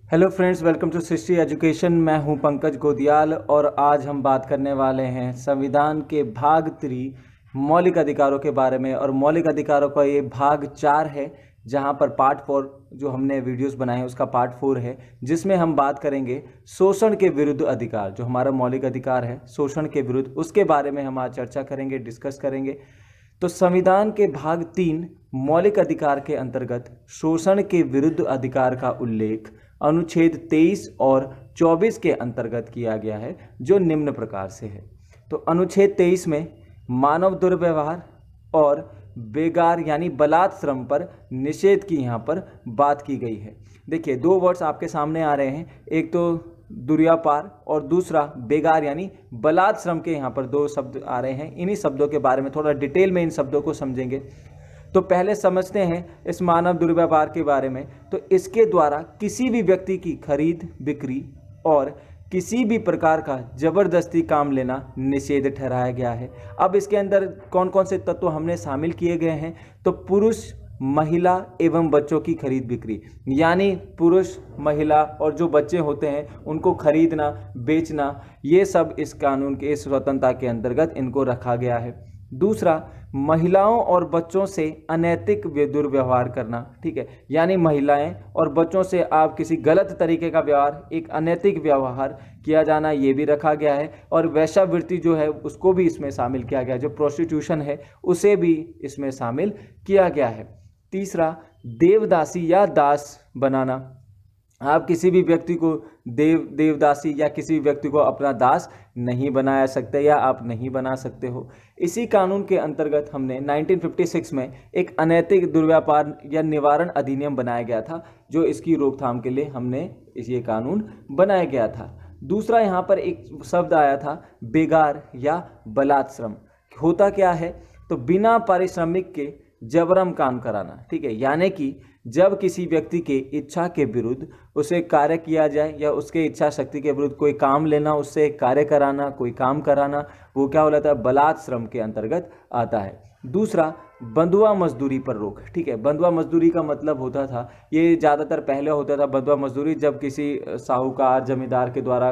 Hello friends, welcome to Srishti education. मैं हूं पंकज गोदियाल और आज हम बात करने वाले हैं संविधान के भाग 3 मौलिक अधिकारों के बारे में। और मौलिक अधिकारों का ये भाग 4 है, जहां पर पार्ट 4 जो हमने वीडियोस बनाए हैं उसका पार्ट 4 है, जिसमें हम बात करेंगे शोषण के विरुद्ध अधिकार। जो हमारा मौलिक अधिकार है शोषण के विरुद्ध, उसके बारे में हम आज चर्चा करेंगे, डिस्कस करेंगे। तो संविधान के भाग 3 मौलिक अधिकार के अंतर्गत शोषण के विरुद्ध अधिकार का उल्लेख अनुच्छेद 23 और 24 के अंतर्गत किया गया है, जो निम्न प्रकार से है। तो अनुच्छेद 23 में मानव दुर्व्यवहार और बेगार यानी बलात् श्रम पर निषेध की यहाँ पर बात की गई है। देखिए, दो वर्ड्स आपके सामने आ रहे हैं, एक तो दुर्व्यापार और दूसरा बेगार यानी बलात् श्रम के यहाँ पर दो शब्द आ रहे हैं। इन्हीं शब्दों के बारे में थोड़ा डिटेल में इन शब्दों को समझेंगे। तो पहले समझते हैं इस मानव दुर्व्यवहार के बारे में। तो इसके द्वारा किसी भी व्यक्ति की खरीद बिक्री और किसी भी प्रकार का जबरदस्ती काम लेना निषेध ठहराया गया है। अब इसके अंदर कौन कौन से तत्व हमने शामिल किए गए हैं? तो पुरुष, महिला एवं बच्चों की खरीद बिक्री, यानी पुरुष, महिला और जो बच्चे होते हैं उनको खरीदना बेचना, ये सब इस कानून के, इस स्वतंत्रता के अंतर्गत इनको रखा गया है। दूसरा, महिलाओं और बच्चों से अनैतिक दुर्व्यवहार करना, ठीक है, यानी महिलाएं और बच्चों से आप किसी गलत तरीके का व्यवहार, एक अनैतिक व्यवहार किया जाना, ये भी रखा गया है। और वेश्यावृत्ति जो है उसको भी इसमें शामिल किया गया है, जो प्रोस्टिट्यूशन है उसे भी इसमें शामिल किया गया है। तीसरा, देवदासी या दास बनाना, आप किसी भी व्यक्ति को देवदासी या किसी भी व्यक्ति को अपना दास नहीं बनाया सकते या आप नहीं बना सकते हो। इसी कानून के अंतर्गत हमने 1956 में एक अनैतिक दुर्व्यापार या निवारण अधिनियम बनाया गया था, जो इसकी रोकथाम के लिए हमने ये कानून बनाया गया था। दूसरा, यहाँ पर एक शब्द आया था बेगार या बलात् श्रम। होता क्या है? तो बिना पारिश्रमिक के जबरन काम कराना, ठीक है, यानी कि जब किसी व्यक्ति के इच्छा के विरुद्ध उसे कार्य किया जाए या उसके इच्छा शक्ति के विरुद्ध कोई काम लेना, उससे कार्य कराना, कोई काम कराना, वो क्या हो जाता है? बलात् श्रम के अंतर्गत आता है। दूसरा, बंधुआ मजदूरी पर रोक, ठीक है। बंधुआ मजदूरी का मतलब होता था, ये ज़्यादातर पहले होता था बंधुआ मजदूरी, जब किसी साहूकार जमींदार के द्वारा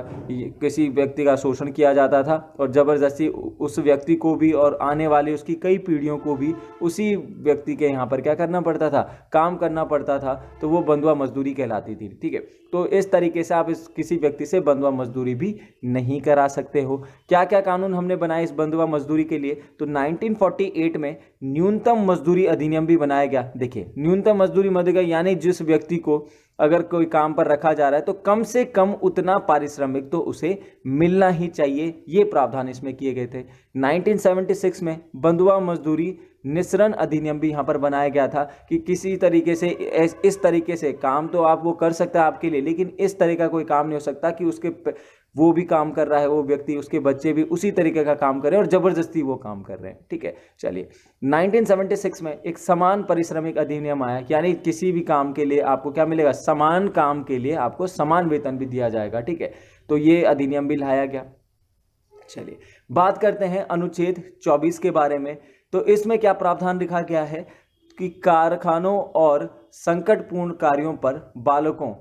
किसी व्यक्ति का शोषण किया जाता था और ज़बरदस्ती उस व्यक्ति को भी और आने वाली उसकी कई पीढ़ियों को भी उसी व्यक्ति के यहाँ पर क्या करना पड़ता था? काम करना पड़ता था। तो वो बंधुआ मजदूरी कहलाती थी, ठीक है। तो इस तरीके से आप किसी व्यक्ति से बंधुआ मजदूरी भी नहीं करा सकते हो। क्या क्या कानून हमने बनाए इस बंधुआ मजदूरी के लिए? तो 1948 में न्यूनतम मजदूरी अधिनियम भी बनाया गया। देखिए, न्यूनतम मजदूरी मदेगा यानी जिस व्यक्ति को अगर कोई काम पर रखा जा रहा है तो कम से कम उतना पारिश्रमिक तो उसे मिलना ही चाहिए, ये प्रावधान इसमें किए गए थे। 1976 में बंधुआ मजदूरी निःसरण अधिनियम भी यहाँ पर बनाया गया था कि किसी तरीके से इस तरीके से काम तो आप वो कर सकता है आपके लिए, लेकिन इस तरह का कोई काम नहीं हो सकता कि उसके वो भी काम कर रहा है वो व्यक्ति, उसके बच्चे भी उसी तरीके का काम कर रहे हैं और जबरदस्ती वो काम कर रहे हैं, ठीक है। चलिए, 1976 में एक समान पारिश्रमिक अधिनियम आया, यानी किसी भी काम के लिए आपको क्या मिलेगा? समान काम के लिए आपको समान वेतन भी दिया जाएगा, ठीक है। तो ये अधिनियम भी लाया गया। चलिए, बात करते हैं अनुच्छेद 24 के बारे में। तो इसमें क्या प्रावधान लिखा गया है कि कारखानों और संकटपूर्ण कार्यों पर बालकों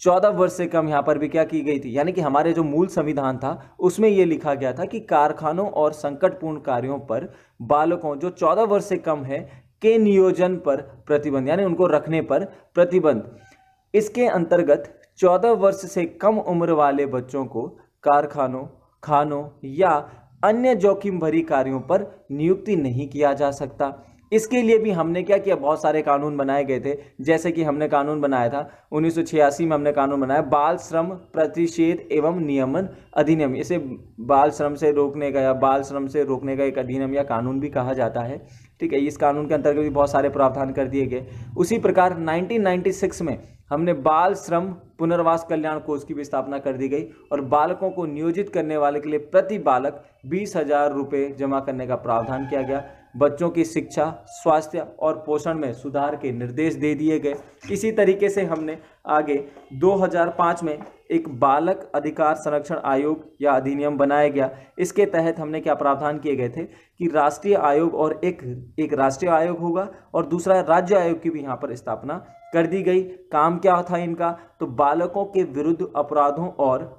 14 वर्ष से कम यहाँ पर भी क्या की गई थी, यानी कि हमारे जो मूल संविधान था उसमें यह लिखा गया था कि कारखानों और संकटपूर्ण कार्यों पर बालकों जो 14 वर्ष से कम है के नियोजन पर प्रतिबंध, यानी उनको रखने पर प्रतिबंध। इसके अंतर्गत 14 वर्ष से कम उम्र वाले बच्चों को कारखानों, खानों या अन्य जोखिम भरी कार्यों पर नियुक्ति नहीं किया जा सकता। इसके लिए भी हमने क्या किया? बहुत सारे कानून बनाए गए थे। जैसे कि हमने कानून बनाया था 1986 में, हमने कानून बनाया बाल श्रम प्रतिषेध एवं नियमन अधिनियम। इसे बाल श्रम से रोकने का या बाल श्रम से रोकने का एक अधिनियम या कानून भी कहा जाता है, ठीक है। इस कानून के अंतर्गत भी बहुत सारे प्रावधान कर दिए गए। उसी प्रकार 1996 में हमने बाल श्रम पुनर्वास कल्याण कोष की भी स्थापना कर दी गई और बालकों को नियोजित करने वाले के लिए प्रति बालक 20,000 रुपये जमा करने का प्रावधान किया गया। बच्चों की शिक्षा, स्वास्थ्य और पोषण में सुधार के निर्देश दे दिए गए। इसी तरीके से हमने आगे 2005 में एक बालक अधिकार संरक्षण आयोग या अधिनियम बनाया गया। इसके तहत हमने क्या प्रावधान किए गए थे कि राष्ट्रीय आयोग और एक राष्ट्रीय आयोग होगा और दूसरा राज्य आयोग की भी यहाँ पर स्थापना कर दी गई। काम क्या था इनका, तो बालकों के विरुद्ध अपराधों और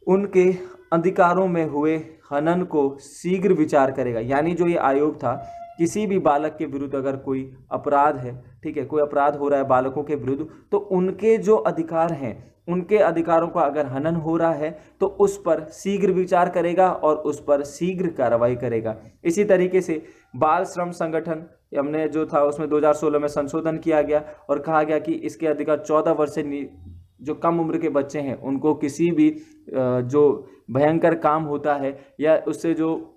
उनके अधिकारों में हुए हनन को शीघ्र विचार करेगा। यानी जो ये आयोग था, किसी भी बालक के विरुद्ध अगर कोई अपराध है, ठीक है, कोई अपराध हो रहा है बालकों के विरुद्ध, तो उनके जो अधिकार हैं, उनके अधिकारों का अगर हनन हो रहा है तो उस पर शीघ्र विचार करेगा और उस पर शीघ्र कार्रवाई करेगा। इसी तरीके से बाल श्रम संगठन हमने जो था उसमें 2016 में संशोधन किया गया और कहा गया कि इसके अधिकार 14 वर्ष से जो कम उम्र के बच्चे हैं उनको किसी भी जो भयंकर काम होता है या उससे जो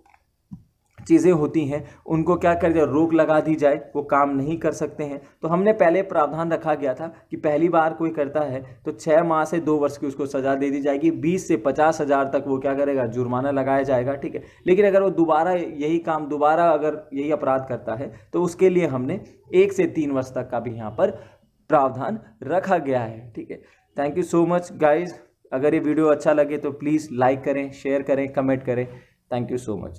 चीज़ें होती हैं उनको क्या कर दिया, रोक लगा दी जाए, वो काम नहीं कर सकते हैं। तो हमने पहले प्रावधान रखा गया था कि पहली बार कोई करता है तो 6 माह से 2 वर्ष की उसको सज़ा दे दी जाएगी, 20 से 50,000 तक वो क्या करेगा, जुर्माना लगाया जाएगा, ठीक है। लेकिन अगर वो दोबारा अगर यही अपराध करता है तो उसके लिए हमने 1 से 3 वर्ष तक का भी यहाँ पर प्रावधान रखा गया है, ठीक है। Thank you so much guys. अगर ये वीडियो अच्छा लगे तो प्लीज़ लाइक करें, शेयर करें, कमेंट करें। Thank you so much.